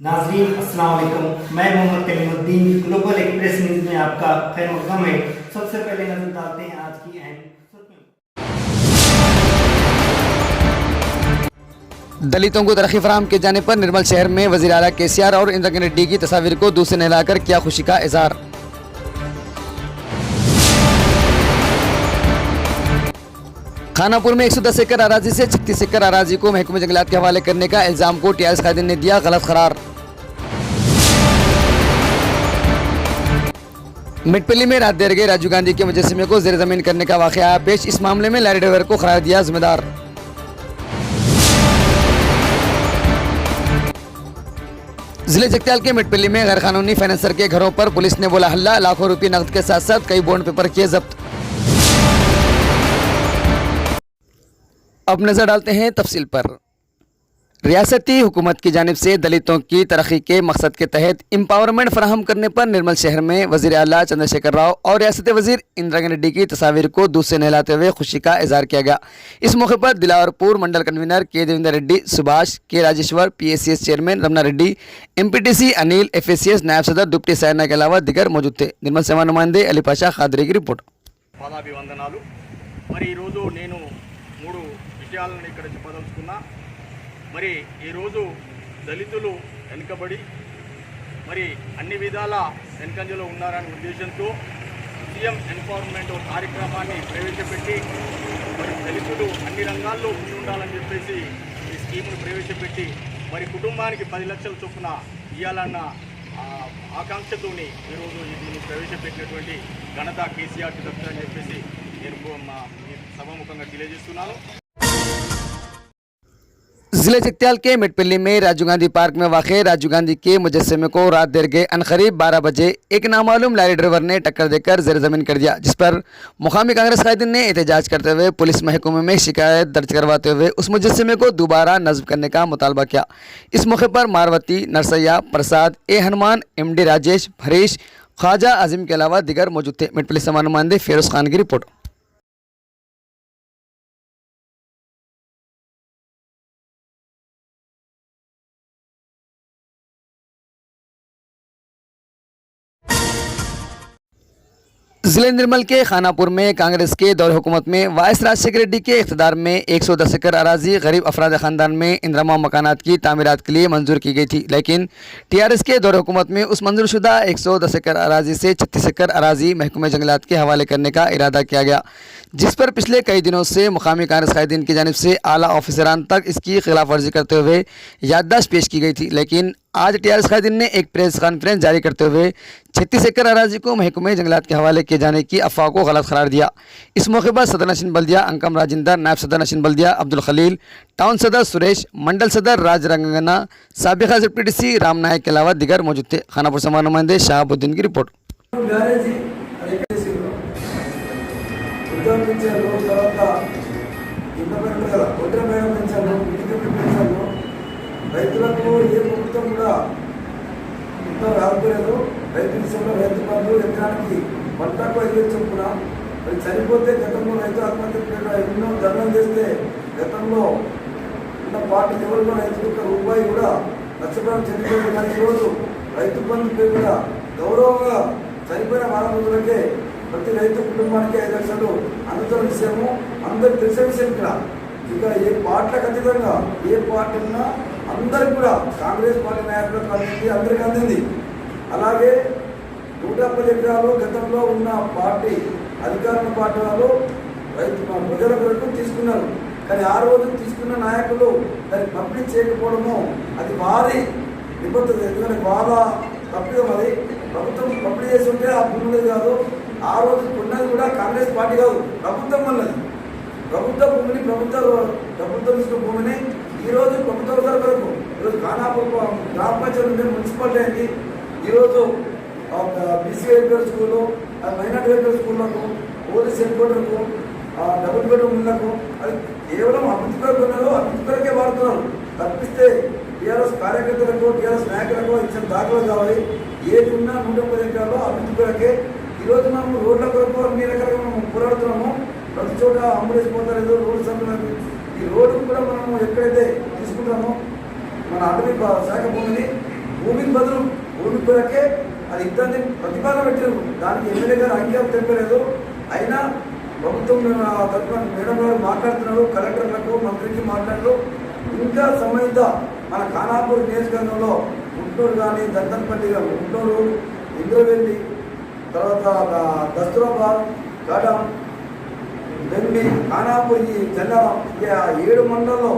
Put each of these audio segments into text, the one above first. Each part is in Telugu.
नाज़रीन अस्सलाम वालेकुम। मैं Mohammed Kalimuddin global express news में आपका खैर मक़दम है। सबसे पहले नजर डालते हैं आज की अहम सुर्खियों। दलितों को तरक्की फराहम किए जाने पर निर्मल शहर में वज़ीर आला केसीआर और इंदिरा गांधी रेड्डी की तस्वीर को दूध से नहलाकर किया खुशी का इजहार। खानापुर में 110 एकड़ अराजी से 36 एकड़ अराजी को महकमे जंगलात के हवाले करने का इल्जाम को टीआरएस कायदीन ने दिया गलत करार। मिटपल्ली में रात देर गए राजीव गांधी के मुजस्समे को जेर जमीन करने का वाकया आया पेश। इस मामले में लॉरी ड्राइवर को करार दिया जिम्मेदार। जिले जगत्याल के मिटपल्ली में गैर कानूनी फाइनेंसर के घरों पर पुलिस ने बोला हल्ला। लाखों रुपए नकद के साथ साथ कई बॉन्ड पेपर किए जब्त। अब नजर डालते हैं तफसील पर। रियासती हुकूमत की जानिब से दलितों की तरक्की के मकसद के तहत एम्पावरमेंट फराहम करने पर निर्मल शहर में वज़ीर आला चंद्रशेखर राव और रियासती वज़ीर इंदिरा गांधी रेड्डी की तस्वीर को दूध से नहलाते हुए खुशी का इजहार किया गया। इस मौके पर दिलावरपुर मंडल कन्वीनर के Devendra Reddy, Subhash K Rajeshwar, PACS chairman Ramana Reddy, MPTC Anil, FACS नायब सदर दुप्टी सायना के अलावा दिगर मौजूद थे। निर्मल सेवा नुमाइंदे अली पाशा खादरी की रिपोर्ट। పాదాభివందనాలు। మరి ఈరోజు నేను 3 విషయాలను ఇక్కడ చెప్పదలుచుకున్నా। మరి ఈరోజు దళితులు వెనుకబడి మరి అన్ని విధాల వెనుకంజలో ఉన్నారనే ఉద్దేశంతో సీఎం ఎంపవర్మెంట్ కార్యక్రమాన్ని ప్రవేశపెట్టి మరి దళితులు అన్ని రంగాల్లో ముందు ఉండాలని చెప్పేసి ఈ స్కీమ్ను ప్రవేశపెట్టి మరి కుటుంబానికి 10 లక్షల చొప్పున ఇవ్వాలన్న ఆకాంక్షతోని ఈరోజు దీన్ని ప్రవేశపెట్టినటువంటి ఘనత కేసీఆర్కి దక్కుతుందని చెప్పేసి నేను సభాముఖంగా తెలియజేస్తున్నాను। जिले जगत्याल के मिटपल्ली में राजीव गांधी पार्क में वाक़ राजीव गांधी के मुजस्समे को रात देर गए अनकरीब 12 बजे एक नामालूम लॉरी ड्राइवर ने टक्कर देकर जेर ज़मीन कर दिया, जिस पर मुकामी कांग्रेस कायदीन ने एहतजाज करते हुए पुलिस महकमे में शिकायत दर्ज करवाते हुए उस मुजस्समे को दोबारा नस्ब करने का मुतालबा किया। इस मौके पर मारवती, नरसैया, प्रसाद, हनुमान, एमडी राजेश, हरीश, ख्वाजा आजिम के अलावा दिगर मौजूद थे। मिटपल्ली से नुमाइंदे फिरोज खान की रिपोर्ट। जिले निर्मल के खानापुर में कांग्रेस के दौर हुकूमत में वाइस राजशेखर रेड्डी के इख्तिदार में 110 एकड़ अराजी गरीब अफराद ख़ानदान में इंदिरा मकानात की तामीरात के लिए मंजूर की गई थी, लेकिन टीआरएस के दौर हुकूमत में उस मंजूरशुदा 110 एकड़ अराजी से 36 एकड़ अराजी महकमे जंगलात के हवाले करने का इरादा किया गया, जिस पर पिछले कई दिनों से मुकामी कांग्रेस कायदीन की जानिब से आला ऑफिसरान तक इसकी खिलाफ वर्जी करते हुए याददाश्त पेश की गई थी। लेकिन आज टीआरएस कायदीन ने एक प्रेस कॉन्फ्रेंस जारी करते हुए 36 एकड़ अराजी को महकमे जंगलात के हवाले किए जाने की अफवाह को गलत करार दिया। इस मौके पर सदर नशीन बल्दिया अंकम राजिंदर, नायब सदर नशीन बल्दिया अब्दुल खलील, टाउन सदर सुरेश, मंडल सदर राज रंगना, साबिका जेपीटीसी राम नायक के अलावा दिगर मौजूद थे। खानापुर से नुमाइंदे शाहबुद्दीन की रिपोर्ट। రైతులకు ఏ ప్రభుత్వం కూడా ఇంత రాకపోలేదు। రైతు విషయంలో రైతు బంధు ఎకరానికి పంటకు 5,000 చొప్పున మరి చనిపోతే గతంలో రైతు ఆత్మహత్య ఎన్నో ధర్నాలు చేస్తే గతంలో ఉన్న పార్టీ లెవెల్లో రైతులకు రూపాయి కూడా నష్టపరిహారం చెల్లిపోయింది। కానీ ఈరోజు రైతు బంధు పేరు కూడా గౌరవంగా చనిపోయిన వారం రోజులకే ప్రతి రైతు కుటుంబానికి 5 లక్షలు అందుతున్న విషయము అందరికి తెలిసే విషయం కూడా। ఇక ఏ పార్టీలకు అతీతంగా ఏ పార్టీ ఉన్నా అందరికి కూడా కాంగ్రెస్ పార్టీ నాయకులకు అందింది, అందరికీ అందింది। అలాగే 150 ఎకరాలు గతంలో ఉన్న పార్టీ అధికార పార్టీ వాళ్ళు రైతు ప్రజల కొరకు తీసుకున్నారు, కానీ ఆ రోజు తీసుకున్న నాయకులు దాన్ని పంపిణీ చేయకపోవడము అది వారి నిబద్ధత, ఎందుకంటే వాళ్ళ తప్పిదం। అది ప్రభుత్వం పంపిణీ చేసి ఉంటే ఆ భూములు కాదు, ఆ రోజు ఉన్నది కూడా కాంగ్రెస్ పార్టీ కాదు, ప్రభుత్వం ఉన్నది। ప్రభుత్వ భూమిని ప్రభుత్వం ఇచ్చిన భూమిని ఈరోజు ప్రభుత్వ వరకు ఈరోజు ఖానాపూర్ గ్రామ పంచాయతీ ఉంటే మున్సిపాలిటీ అయింది। ఈరోజు BC welfare school, minority welfare స్కూళ్ళకు, పోలీస్ హెడ్ క్వార్టర్కు, డబుల్ బెడ్రూమ్ ఇళ్లకు అది కేవలం అభివృద్ధి కొరకు ఉన్నదో అభివృద్ధి కొరకే వాడుతున్నారు తప్పిస్తే టీఆర్ఎస్ కార్యకర్తలకు టీఆర్ఎస్ నాయకులకు ఇచ్చిన దాఖలు కావాలి। ఏది ఉన్నా 150 ఎకరాల్లో అభివృద్ధి కొరకే। ఈరోజు మనం రోడ్ల కొరకు అన్ని రకాలుగా మనం పోరాడుతున్నాము। ప్రతి చోట అంబులెన్స్ పోతారు, రోడ్డు సమయంలో ఈ రోడ్డు కూడా మనము ఎక్కడైతే తీసుకుంటామో మన అటవీ శాఖ భూమిని భూమికి బదులు భూమి కొరకే అది ఇబ్బంది ప్రతిపాదన పెట్టారు. దానికి ఎమ్మెల్యే గారు అంగీకారం తెలిపలేదు. అయినా ప్రభుత్వం తరఫున మేడం గారు మాట్లాడుతున్నారు, కలెక్టర్లకు మంత్రికి మాట్లాడుతూ ఇంకా సంబంధిత మన ఖానాపూర్ నియోజకవర్గంలో గుంటూరు కానీ దంతన్పల్లి గుంటూరు, ఇంద్రవెల్లి, తర్వాత దస్తూరాబాద్, గడం, బెండి, ఖానాపూర్, ఈ జల్లారం, ఈ 7 మండలంలో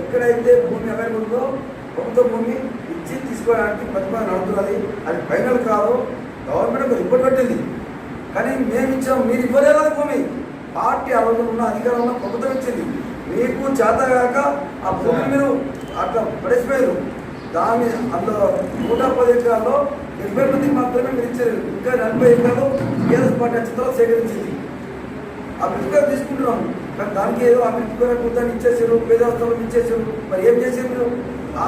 ఎక్కడైతే భూమి అవైలబుల్ ఉందో ప్రభుత్వ భూమి ఇచ్చి తీసుకోవడానికి ప్రతిపాదన నడుతున్నది. అది ఫైనల్ కాదు. గవర్నమెంట్ ఒక రిపోర్ట్ పెట్టింది, కానీ మేము ఇచ్చాము, మీరు ఇవ్వలేదు భూమి. పార్టీ ఆ రోజు ఉన్న అధికారంలో ప్రభుత్వం ఇచ్చింది. మీకు చేతగాక ఆ భూమి మీరు అట్లా పడేసిపోయారు. దాన్ని అందులో 110 ఎకరాల్లో 70 మందికి మాత్రమే మీరు ఇచ్చారు. ఇంకా 40 ఎకరాలు టీఆర్ఎస్ పార్టీ చిత్రాలు సేకరించింది. ఆ పిలుపుగా తీసుకుంటున్నాం, కానీ దానికి ఏదో ఆ పిలుపుగా కూర్చొని ఇచ్చేసారు, పేదస్థలం ఇచ్చేసారు. మరి ఏం చేసారు మీరు?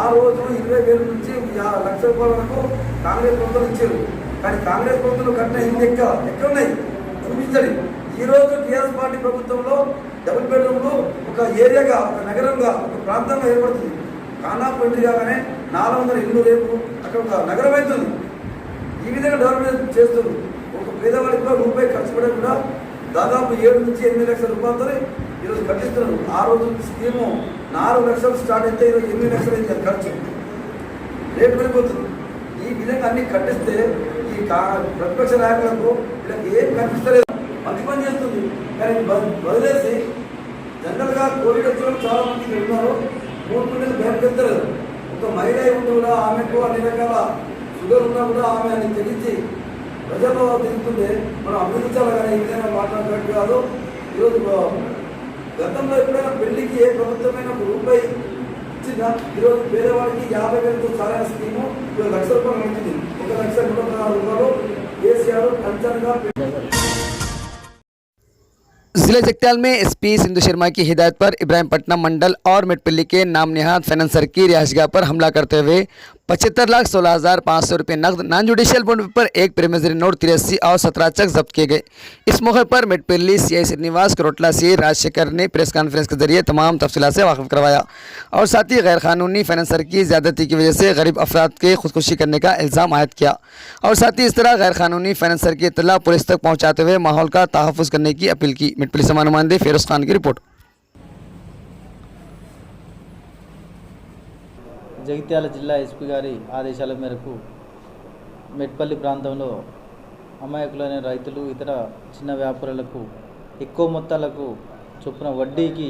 ఆ రోజు 20,000 నుంచి 1,00,000 రూపాయల వరకు కాంగ్రెస్ ప్రభుత్వం ఇచ్చారు. కానీ కాంగ్రెస్ ప్రభుత్వంలో కట్టిన ఇల్లు ఎక్కడున్నాయి చూపించండి. ఈ రోజు టీఆర్ఎస్ పార్టీ ప్రభుత్వంలో డబుల్ బెడ్రూమ్లు ఒక ఏరియాగా, ఒక నగరంగా, ఒక ప్రాంతంగా ఏర్పడుతుంది. ఖానాపూర్ ఎంట్రీ కాగానే 400 ఇల్లు రేపు అక్కడ ఒక నగరం అవుతుంది. ఈ విధంగా డెవలప్మెంట్ చేస్తుంది. ఒక పేదవాడికి కూడా రూపాయి ఖర్చు పడకుండా దాదాపు 7 నుంచి 8 లక్షల రూపాయలతో ఈరోజు కట్టిస్తున్నారు. ఆ రోజు స్కీము 4 లక్షలు స్టార్ట్ అయితే ఈరోజు 8 లక్షలు అయితే ఖర్చు రేటు పెరిగిపోతుంది. ఈ విధంగా అన్ని కట్టిస్తే ఈ ప్రతిపక్ష నాయకులకు వీళ్ళకి ఏం కనిపిస్తలేదు. మంచి పని చేస్తుంది, కానీ వదిలేసి జనరల్గా కోవిడ్ వచ్చిన చాలా మందికి ఉన్నారు. 3 నెలలు భయం పెడతారు. ఒక మహిళ ఉండి కూడా ఆమెకు అన్ని రకాల షుగర్ ఉన్నా కూడా ఆమె అని తెలిసి ప్రజల్లో తిరుగుతుంటే మనం అభివృద్ధించాలి, కానీ ఈ విధంగా మాట్లాడినట్టు కాదు. ఈరోజు గతంలో ఎప్పుడైనా పెళ్లికి ఏ ప్రభుత్వమైన ఒక రూపాయి ఇచ్చిందా? ఈరోజు పేదవాడికి 50,000తో సారైన స్కీము ఈరోజు 1,00,000 రూపాయలు ఉంటుంది. 1,134 రూపాయలు కేసీఆర్ కంచన్గా. जिले जगत्याल में एसपी सिंधु शर्मा की हिदायत पर इब्राहिमपट्टनम मंडल और मेटपल्ली के नाम निहाद फाइनेंसर की रिहायशगाह पर हमला करते हुए 75,16,500 रुपये नकद नॉन जुडिशियल बॉन्ड पर एक प्रेमेजरी नोट 83 और 17 चेक जब्त किए गए। इस मौके पर मेटपल्ली सीआई श्रीनिवास करोटला से राजशेखर ने प्रेस कॉन्फ्रेंस के जरिए तमाम तफसीलात से वाकिफ करवाया और साथ ही गैर कानूनी फाइनेंसर की ज़्यादती की वजह से गरीब अफराद के खुदकुशी करने का इल्ज़ाम आयद किया और साथ ही इस तरह गैर कानूनी फाइनेंसर की इत्तला पुलिस तक पहुँचाते हुए माहौल का तहफ़्फ़ुज़ करने की अपील की। मेटपल्ली से नुमाइंदे फिरोज़ खान की रिपोर्ट। జగిత్యాల జిల్లా ఎస్పీ గారి ఆదేశాల మేరకు మెట్పల్లి ప్రాంతంలో అమాయకులైన రైతులు, ఇతర చిన్న వ్యాపారులకు ఎక్కువ మొత్తాలకు చొప్పున వడ్డీకి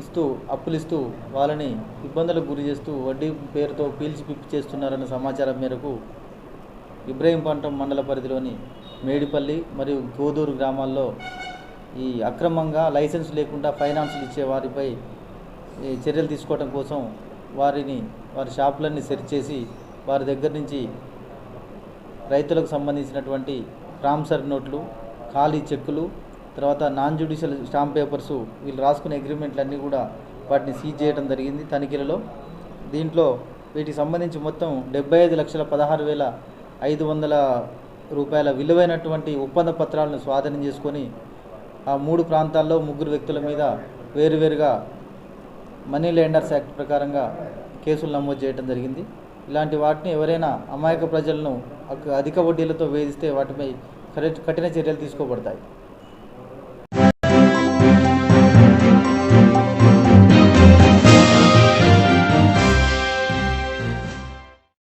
ఇస్తూ అప్పులిస్తూ వాళ్ళని ఇబ్బందులకు గురి చేస్తూ వడ్డీ పేరుతో పీల్చి పిప్పి చేస్తున్నారన్న సమాచారం మేరకు ఇబ్రాహీంపట్నం మండల పరిధిలోని మేడిపల్లి మరియు గోదూరు గ్రామాల్లో ఈ అక్రమంగా లైసెన్స్ లేకుండా ఫైనాన్సులు ఇచ్చే వారిపై చర్యలు తీసుకోవడం కోసం వారి షాపులన్నీ సెర్చ్ చేసి వారి దగ్గర నుంచి రైతులకు సంబంధించినటువంటి ప్రామిసరీ నోట్లు, ఖాళీ చెక్కులు, తర్వాత నాన్ జ్యుడిషియల్ స్టాంప్ పేపర్సు, వీళ్ళు రాసుకునే అగ్రిమెంట్లన్నీ కూడా వాటిని సీజ్ చేయడం జరిగింది తనిఖీలలో. దీంట్లో వీటికి సంబంధించి మొత్తం 75,16,500 రూపాయల విలువైనటువంటి ఒప్పంద పత్రాలను స్వాధీనం చేసుకొని ఆ 3 ప్రాంతాల్లో 3 వ్యక్తుల మీద వేరువేరుగా మనీ లెండర్స్ యాక్ట్ ప్రకారంగా కేసులు నమోదు చేయడం జరిగింది. ఇలాంటి వాటిని ఎవరైనా అమాయక ప్రజలను అధిక వడ్డీలతో వేధిస్తే వాటిపై కఠిన చర్యలు తీసుకోబడతాయి.